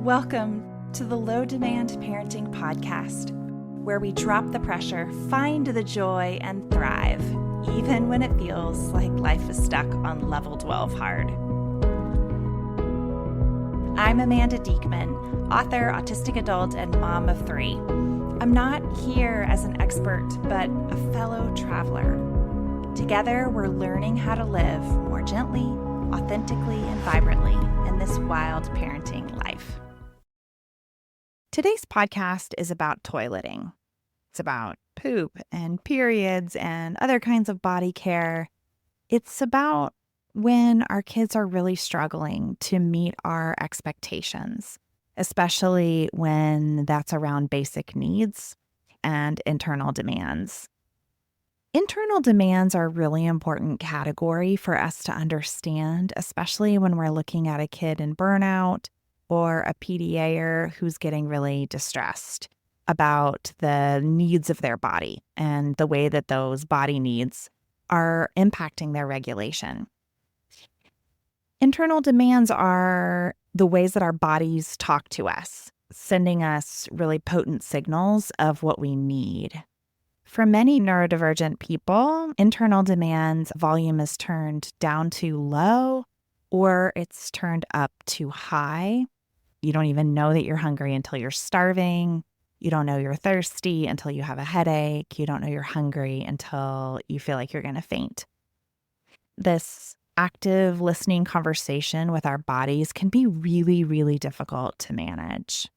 Welcome to the Low Demand Parenting Podcast, where we drop the pressure, find the joy, and thrive, even when it feels like life is stuck on level 12 hard. I'm Amanda Diekman, author, autistic adult, and mom of 3. I'm not here as an expert, but a fellow traveler. Together, we're learning how to live more gently, authentically, and vibrantly in this wild parenting life. Today's podcast is about toileting. It's about poop and periods and other kinds of body care. It's about when our kids are really struggling to meet our expectations, especially when that's around basic needs and internal demands. Internal demands are a really important category for us to understand, especially when we're looking at a kid in burnout or a PDAer who's getting really distressed about the needs of their body and the way that those body needs are impacting their regulation. Internal demands are the ways that our bodies talk to us, sending us really potent signals of what we need. For many neurodivergent people, internal demands volume is turned down to low or it's turned up to high. You don't even know that you're hungry until you're starving. You don't know you're thirsty until you have a headache. You don't know you're hungry until you feel like you're going to faint. This active listening conversation with our bodies can be really, really difficult to manage.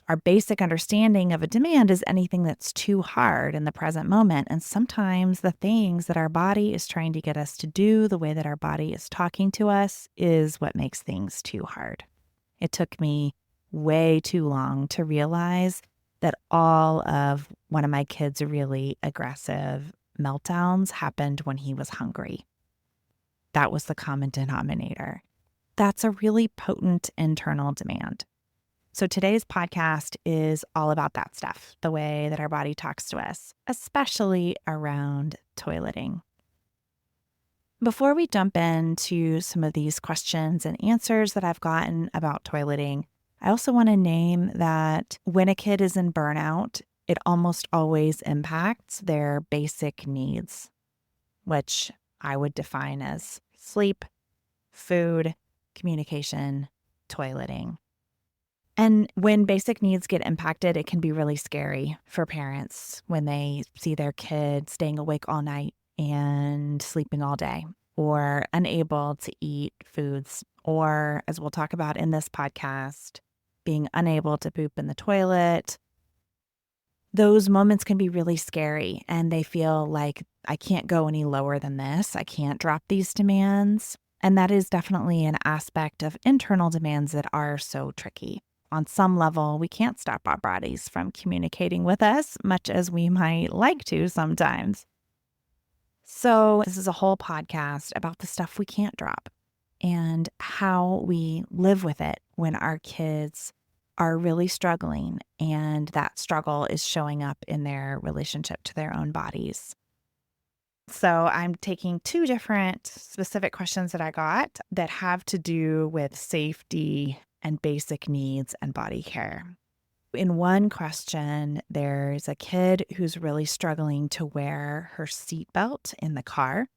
Our basic understanding of a demand is anything that's too hard in the present moment. And sometimes the things that our body is trying to get us to do, the way that our body is talking to us, is what makes things too hard. It took me way too long to realize that all of one of my kids' really aggressive meltdowns happened when he was hungry. That was the common denominator. That's a really potent internal demand. So today's podcast is all about that stuff, the way that our body talks to us, especially around toileting. Before we jump into some of these questions and answers that I've gotten about toileting, I also want to name that when a kid is in burnout, it almost always impacts their basic needs, which I would define as sleep, food, communication, toileting. And when basic needs get impacted, it can be really scary for parents when they see their kid staying awake all night and sleeping all day, or unable to eat foods, or, as we'll talk about in this podcast, being unable to poop in the toilet. Those moments can be really scary, and they feel like, I can't go any lower than this. I can't drop these demands. And that is definitely an aspect of internal demands that are so tricky. On some level, we can't stop our bodies from communicating with us, much as we might like to sometimes. So this is a whole podcast about the stuff we can't drop and how we live with it when our kids are really struggling and that struggle is showing up in their relationship to their own bodies. So I'm taking 2 different specific questions that I got that have to do with safety and basic needs and body care. In one question, there's a kid who's really struggling to wear her seatbelt in the car.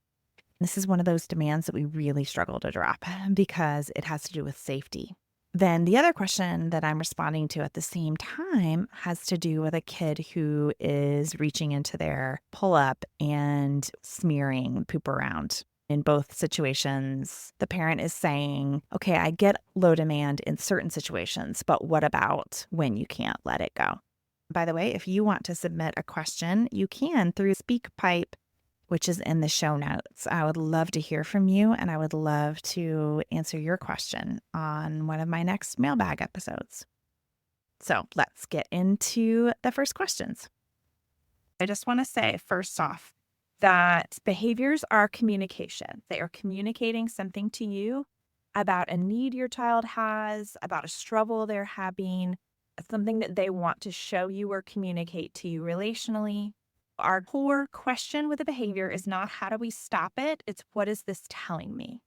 This is one of those demands that we really struggle to drop because it has to do with safety. Then the other question that I'm responding to at the same time has to do with a kid who is reaching into their pull-up and smearing poop around. In both situations, the parent is saying, okay, I get low demand in certain situations, but what about when you can't let it go? By the way, if you want to submit a question, you can through SpeakPipe, which is in the show notes. I would love to hear from you, and I would love to answer your question on one of my next Mailbag episodes. So let's get into the first questions. I just want to say, first off, that behaviors are communication. They are communicating something to you about a need your child has, about a struggle they're having, something that they want to show you or communicate to you relationally. Our core question with a behavior is not how do we stop it? It's what is this telling me?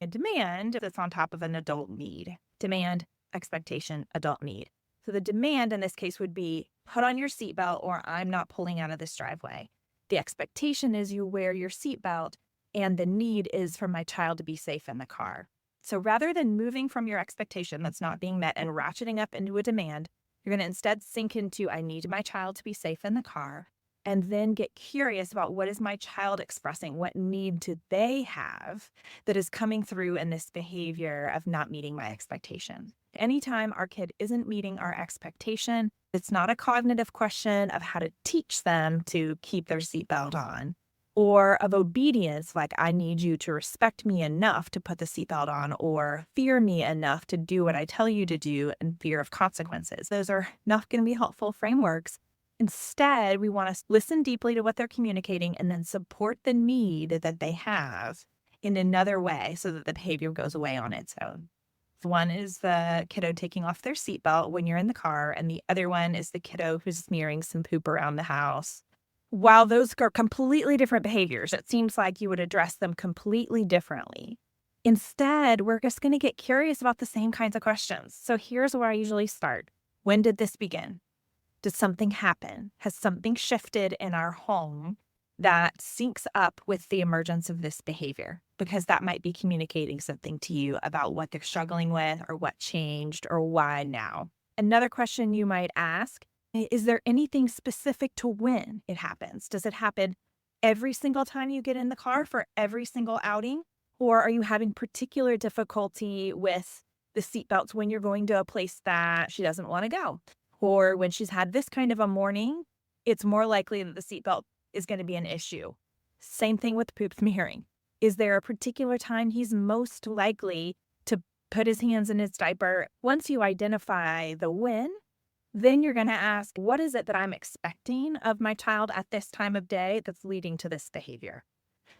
A demand that's on top of an adult need. Demand, expectation, adult need. So the demand in this case would be put on your seatbelt or I'm not pulling out of this driveway. The expectation is you wear your seatbelt, and the need is for my child to be safe in the car. So rather than moving from your expectation that's not being met and ratcheting up into a demand, you're going to instead sink into, I need my child to be safe in the car, and then get curious about what is my child expressing? What need do they have that is coming through in this behavior of not meeting my expectation? Anytime our kid isn't meeting our expectation, it's not a cognitive question of how to teach them to keep their seatbelt on, or of obedience, like I need you to respect me enough to put the seatbelt on, or fear me enough to do what I tell you to do, and fear of consequences. Those are not going to be helpful frameworks. Instead, we want to listen deeply to what they're communicating and then support the need that they have in another way so that the behavior goes away on its own. One is the kiddo taking off their seatbelt when you're in the car, and the other one is the kiddo who's smearing some poop around the house. While those are completely different behaviors, it seems like you would address them completely differently. Instead, we're just going to get curious about the same kinds of questions. So here's where I usually start. When did this begin? Did something happen? Has something shifted in our home that syncs up with the emergence of this behavior? Because that might be communicating something to you about what they're struggling with or what changed or why now. Another question you might ask, is there anything specific to when it happens? Does it happen every single time you get in the car for every single outing? Or are you having particular difficulty with the seatbelts when you're going to a place that she doesn't want to go? Or when she's had this kind of a morning, it's more likely that the seatbelt is going to be an issue. Same thing with poop smearing. Is there a particular time he's most likely to put his hands in his diaper? Once you identify the when, then you're going to ask, what is it that I'm expecting of my child at this time of day that's leading to this behavior?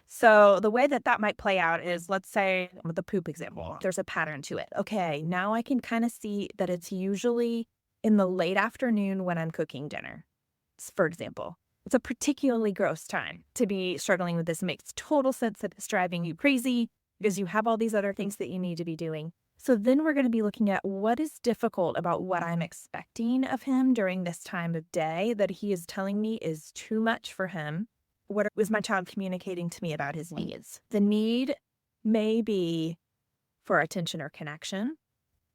So the way that that might play out is, let's say with the poop example, there's a pattern to it. Okay, now I can kind of see that it's usually in the late afternoon when I'm cooking dinner, for example. It's a particularly gross time to be struggling with this. It makes total sense that it's driving you crazy because you have all these other things that you need to be doing. So then we're going to be looking at what is difficult about what I'm expecting of him during this time of day that he is telling me is too much for him. What was my child communicating to me about his needs? The need may be for attention or connection.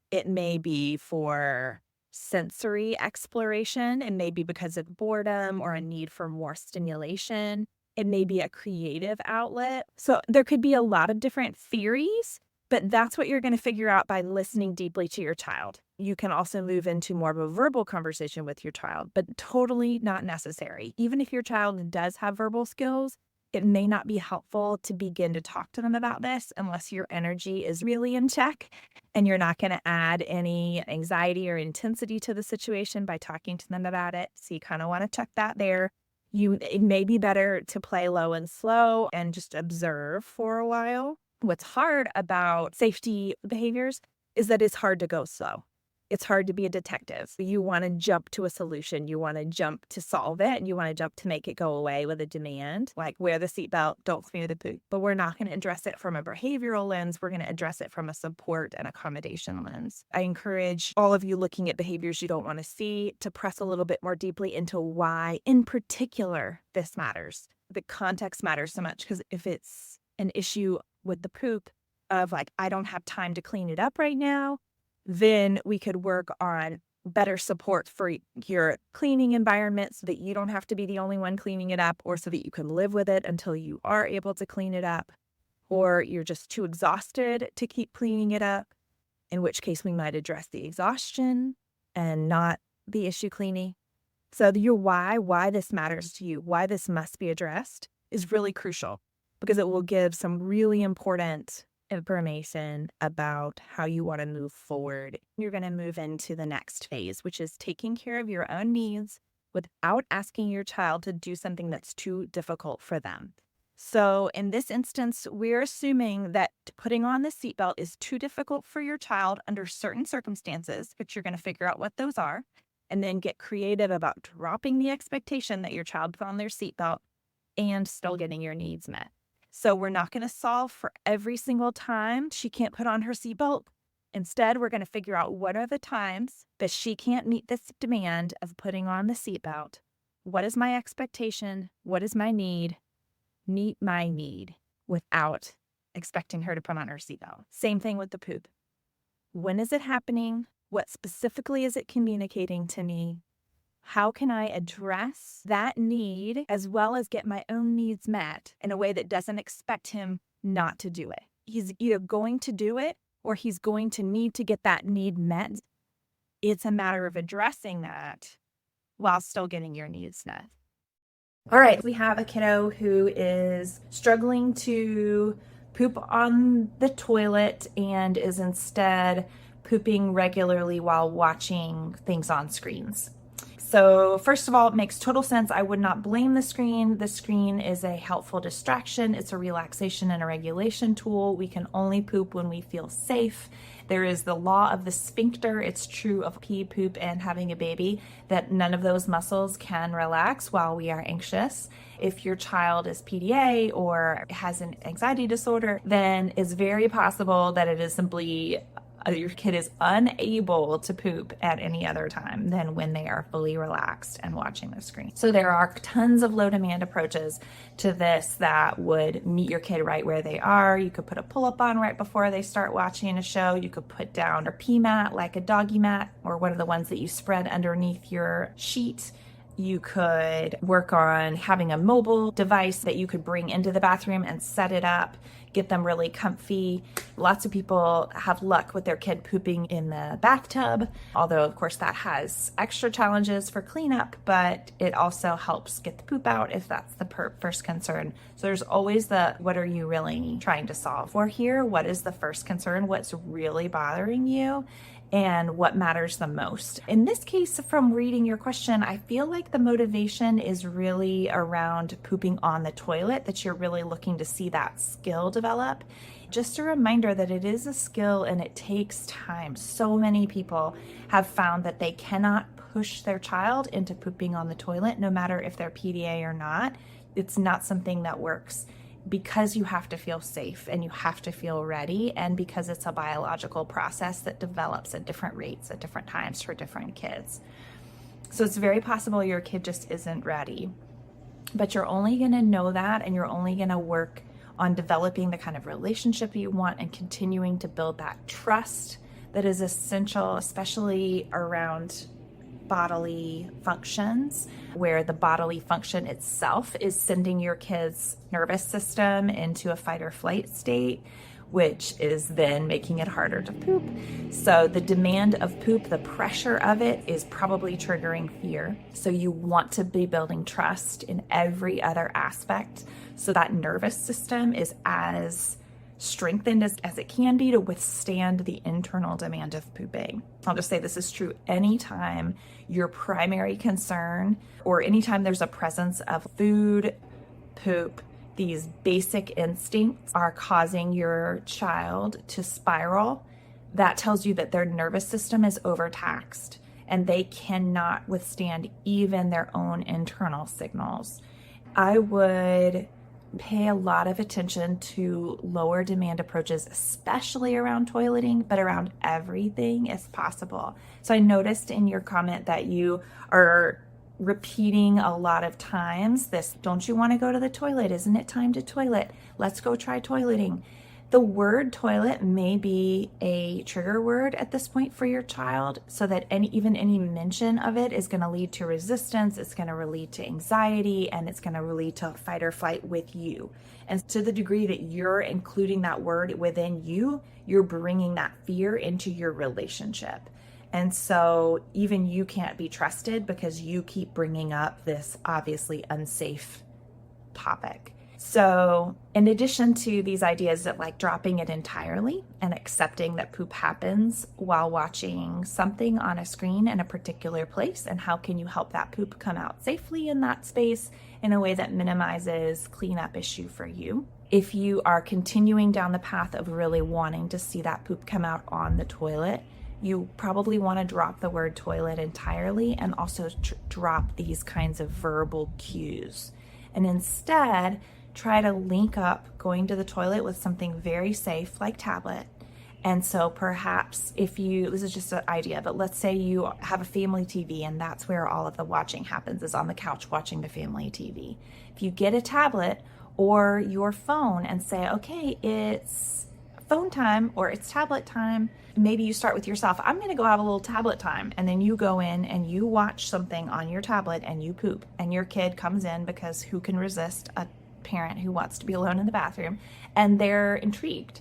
It may be for sensory exploration. It may be because of boredom or a need for more stimulation. It may be a creative outlet. So there could be a lot of different theories, but that's what you're going to figure out by listening deeply to your child. You can also move into more of a verbal conversation with your child, but totally not necessary. Even if your child does have verbal skills, it may not be helpful to begin to talk to them about this unless your energy is really in check and you're not going to add any anxiety or intensity to the situation by talking to them about it. So you kind of want to check that there. It may be better to play low and slow and just observe for a while. What's hard about safety behaviors is that it's hard to go slow. It's hard to be a detective. You want to jump to a solution. You want to jump to solve it. And you want to jump to make it go away with a demand, like wear the seatbelt, don't smear the poop. But we're not going to address it from a behavioral lens. We're going to address it from a support and accommodation lens. I encourage all of you looking at behaviors you don't want to see to press a little bit more deeply into why, in particular, this matters. The context matters so much because if it's an issue with the poop of like, I don't have time to clean it up right now, then we could work on better support for your cleaning environment so that you don't have to be the only one cleaning it up, or so that you can live with it until you are able to clean it up, or you're just too exhausted to keep cleaning it up, in which case we might address the exhaustion and not the issue cleaning. So your why this matters to you, why this must be addressed is really crucial because it will give some really important information about how you want to move forward. You're going to move into the next phase, which is taking care of your own needs without asking your child to do something that's too difficult for them. So in this instance, we're assuming that putting on the seatbelt is too difficult for your child under certain circumstances, but you're going to figure out what those are and then get creative about dropping the expectation that your child put on their seatbelt and still getting your needs met. So we're not going to solve for every single time she can't put on her seatbelt. Instead, we're going to figure out what are the times that she can't meet this demand of putting on the seatbelt. What is my expectation? What is my need? Meet my need without expecting her to put on her seatbelt. Same thing with the poop. When is it happening? What specifically is it communicating to me? How can I address that need as well as get my own needs met in a way that doesn't expect him not to do it? He's either going to do it or he's going to need to get that need met. It's a matter of addressing that while still getting your needs met. All right, we have a kiddo who is struggling to poop on the toilet and is instead pooping regularly while watching things on screens. So first of all, it makes total sense. I would not blame the screen. The screen is a helpful distraction. It's a relaxation and a regulation tool. We can only poop when we feel safe. There is the law of the sphincter. It's true of pee, poop, and having a baby that none of those muscles can relax while we are anxious. If your child is PDA or has an anxiety disorder, then it's very possible that it is simply your kid is unable to poop at any other time than when they are fully relaxed and watching the screen. So there are tons of low demand approaches to this that would meet your kid right where they are. You could put a pull-up on right before they start watching a show. You could put down a pee mat like a doggy mat or one of the ones that you spread underneath your sheet. You could work on having a mobile device that you could bring into the bathroom and set it up, get them really comfy. Lots of people have luck with their kid pooping in the bathtub, although of course that has extra challenges for cleanup, but it also helps get the poop out if that's the first concern. So there's always the, what are you really trying to solve for here? What is the first concern? What's really bothering you? And what matters the most. In this case, from reading your question, I feel like the motivation is really around pooping on the toilet, that you're really looking to see that skill develop. Just a reminder that it is a skill and it takes time. So many people have found that they cannot push their child into pooping on the toilet, no matter if they're PDA or not. It's not something that works, because you have to feel safe and you have to feel ready, and because it's a biological process that develops at different rates at different times for different kids. So it's very possible your kid just isn't ready, but you're only going to know that, and you're only going to work on developing the kind of relationship you want and continuing to build that trust that is essential, especially around bodily functions, where the bodily function itself is sending your kid's nervous system into a fight or flight state, which is then making it harder to poop. So the demand of poop, the pressure of it, is probably triggering fear. So you want to be building trust in every other aspect so that nervous system is as strengthened as it can be to withstand the internal demand of pooping. I'll just say this is true anytime your primary concern, or anytime there's a presence of food, poop, these basic instincts are causing your child to spiral. That tells you that their nervous system is overtaxed and they cannot withstand even their own internal signals. I would pay a lot of attention to lower demand approaches, especially around toileting, but around everything if possible. So I noticed in your comment that you are repeating a lot of times this, don't you want to go to the toilet? Isn't it time to toilet? Let's go try toileting. The word toilet may be a trigger word at this point for your child, so that even any mention of it is going to lead to resistance, it's going to lead to anxiety, and it's going to lead to fight or flight with you. And to the degree that you're including that word within you, you're bringing that fear into your relationship. And so even you can't be trusted because you keep bringing up this obviously unsafe topic. So in addition to these ideas of like dropping it entirely and accepting that poop happens while watching something on a screen in a particular place, and how can you help that poop come out safely in that space in a way that minimizes cleanup issue for you. If you are continuing down the path of really wanting to see that poop come out on the toilet, you probably want to drop the word toilet entirely and also drop these kinds of verbal cues. And instead, try to link up going to the toilet with something very safe like tablet, And so perhaps if you, this is just an idea, but let's say you have a family TV and that's where all of the watching happens, is on the couch watching the family TV. If you get a tablet or your phone and say, okay, it's phone time or it's tablet time, maybe you start with yourself. I'm going to go have a little tablet time. And then you go in and you watch something on your tablet and you poop. And your kid comes in, because who can resist a parent who wants to be alone in the bathroom? And they're intrigued.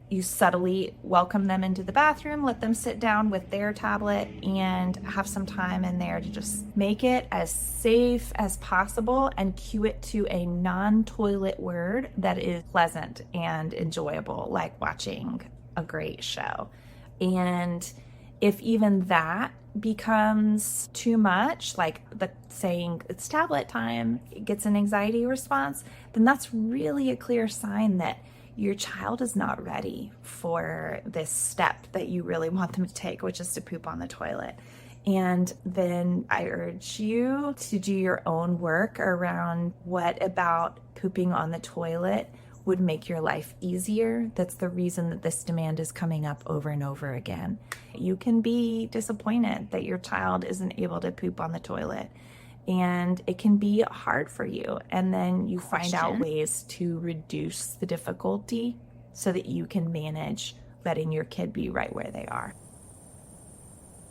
You subtly welcome them into the bathroom, let them sit down with their tablet and have some time in there to just make it as safe as possible and cue it to a non-toilet word that is pleasant and enjoyable, like watching a great show. And if even that becomes too much, like the saying it's tablet time, it gets an anxiety response, then that's really a clear sign that your child is not ready for this step that you really want them to take, which is to poop on the toilet. And then I urge you to do your own work around what about pooping on the toilet would make your life easier. That's the reason that this demand is coming up over and over again. You can be disappointed that your child isn't able to poop on the toilet, and it can be hard for you. And then you find out ways to reduce the difficulty so that you can manage letting your kid be right where they are.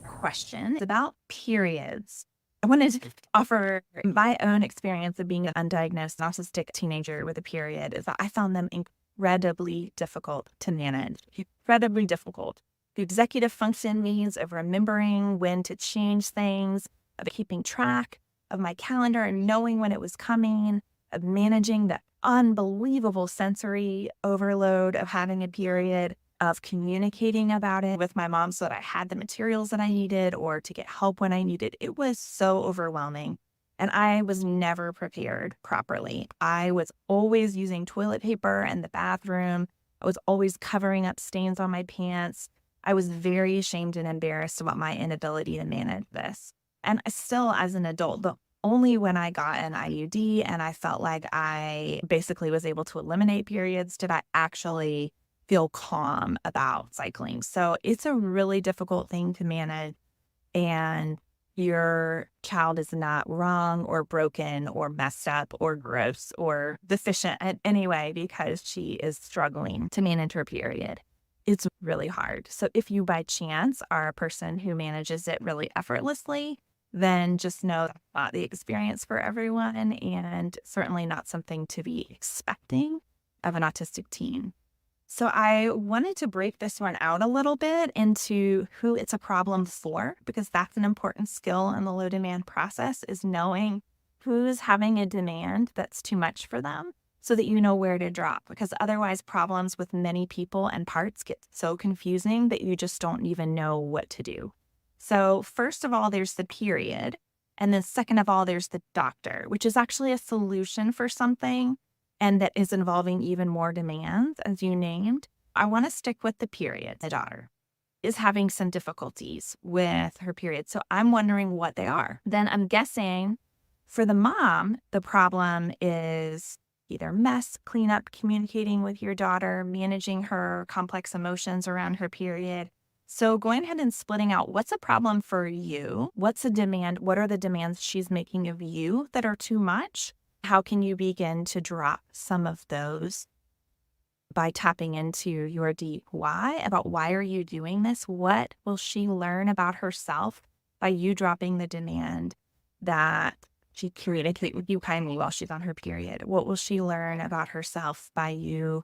Question about periods. I wanted to offer my own experience of being an undiagnosed autistic teenager with a period, is that I found them incredibly difficult to manage, incredibly difficult. The executive function means of remembering when to change things, of keeping track of my calendar and knowing when it was coming, of managing the unbelievable sensory overload of having a period, of communicating about it with my mom so that I had the materials that I needed or to get help when I needed. It was so overwhelming. And I was never prepared properly. I was always using toilet paper in the bathroom. I was always covering up stains on my pants. I was very ashamed and embarrassed about my inability to manage this. And still, as an adult, but only when I got an IUD and I felt like I basically was able to eliminate periods did I actually feel calm about cycling. So it's a really difficult thing to manage, and your child is not wrong or broken or messed up or gross or deficient in any way because she is struggling to manage her period. It's really hard. So if you by chance are a person who manages it really effortlessly, then just know that's not the experience for everyone, and certainly not something to be expecting of an autistic teen. So I wanted to break this one out a little bit into who it's a problem for, because that's an important skill in the low demand process, is knowing who's having a demand that's too much for them so that you know where to drop, because otherwise problems with many people and parts get so confusing that you just don't even know what to do. So first of all, there's the period. And then second of all, there's the doctor, which is actually a solution for something and that is involving even more demands, as you named. I want to stick with the period. The daughter is having some difficulties with her period. So I'm wondering what they are. Then I'm guessing for the mom, the problem is either mess, cleanup, communicating with your daughter, managing her complex emotions around her period. So going ahead and splitting out what's a problem for you, what's a demand, what are the demands she's making of you that are too much? How can you begin to drop some of those by tapping into your deep why about why are you doing this? What will she learn about herself by you dropping the demand that she communicates with you kindly while she's on her period? What will she learn about herself by you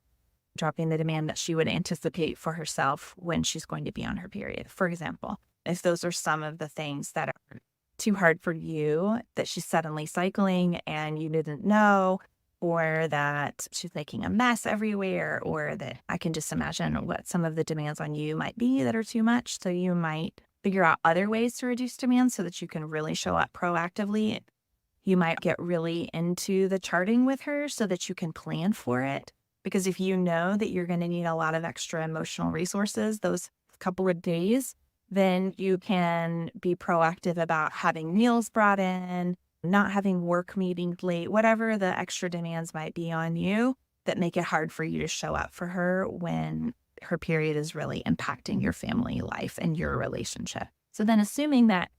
dropping the demand that she would anticipate for herself when she's going to be on her period? For example, if those are some of the things that are too hard for you, that she's suddenly cycling and you didn't know, or that she's making a mess everywhere, or that I can just imagine what some of the demands on you might be that are too much. So you might figure out other ways to reduce demands so that you can really show up proactively. You might get really into the charting with her so that you can plan for it. Because if you know that you're going to need a lot of extra emotional resources those couple of days, then you can be proactive about having meals brought in, not having work meetings late, whatever the extra demands might be on you that make it hard for you to show up for her when her period is really impacting your family life and your relationship. So then assuming that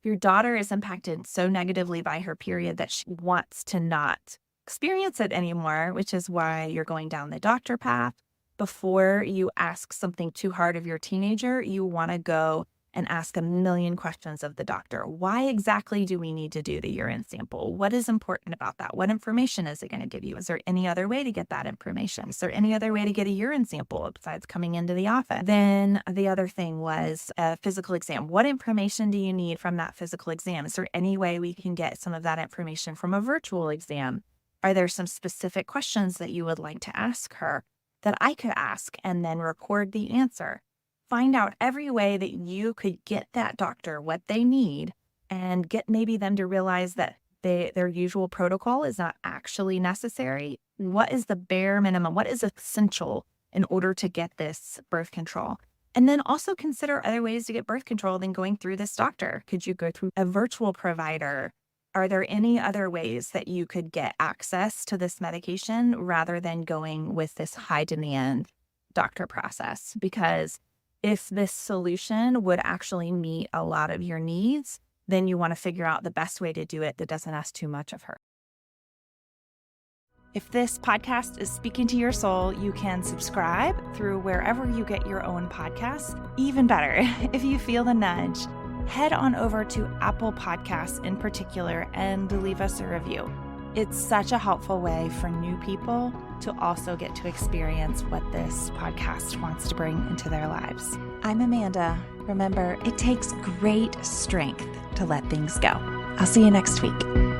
your daughter is impacted so negatively by her period that she wants to not experience it anymore, which is why you're going down the doctor path. Before you ask something too hard of your teenager, you want to go and ask a million questions of the doctor. Why exactly do we need to do the urine sample? What is important about that? What information is it going to give you? Is there any other way to get that information? Is there any other way to get a urine sample besides coming into the office? Then the other thing was a physical exam. What information do you need from that physical exam? Is there any way we can get some of that information from a virtual exam? Are there some specific questions that you would like to ask her that I could ask and then record the answer? Find out every way that you could get that doctor what they need and get maybe them to realize that their usual protocol is not actually necessary. What is the bare minimum? What is essential in order to get this birth control? And then also consider other ways to get birth control than going through this doctor. Could you go through a virtual provider? Are there any other ways that you could get access to this medication rather than going with this high demand doctor process? Because if this solution would actually meet a lot of your needs, then you want to figure out the best way to do it that doesn't ask too much of her. If this podcast is speaking to your soul, you can subscribe through wherever you get your own podcasts. Even better, if you feel the nudge, head on over to Apple Podcasts in particular and leave us a review. It's such a helpful way for new people to also get to experience what this podcast wants to bring into their lives. I'm Amanda. Remember, it takes great strength to let things go. I'll see you next week.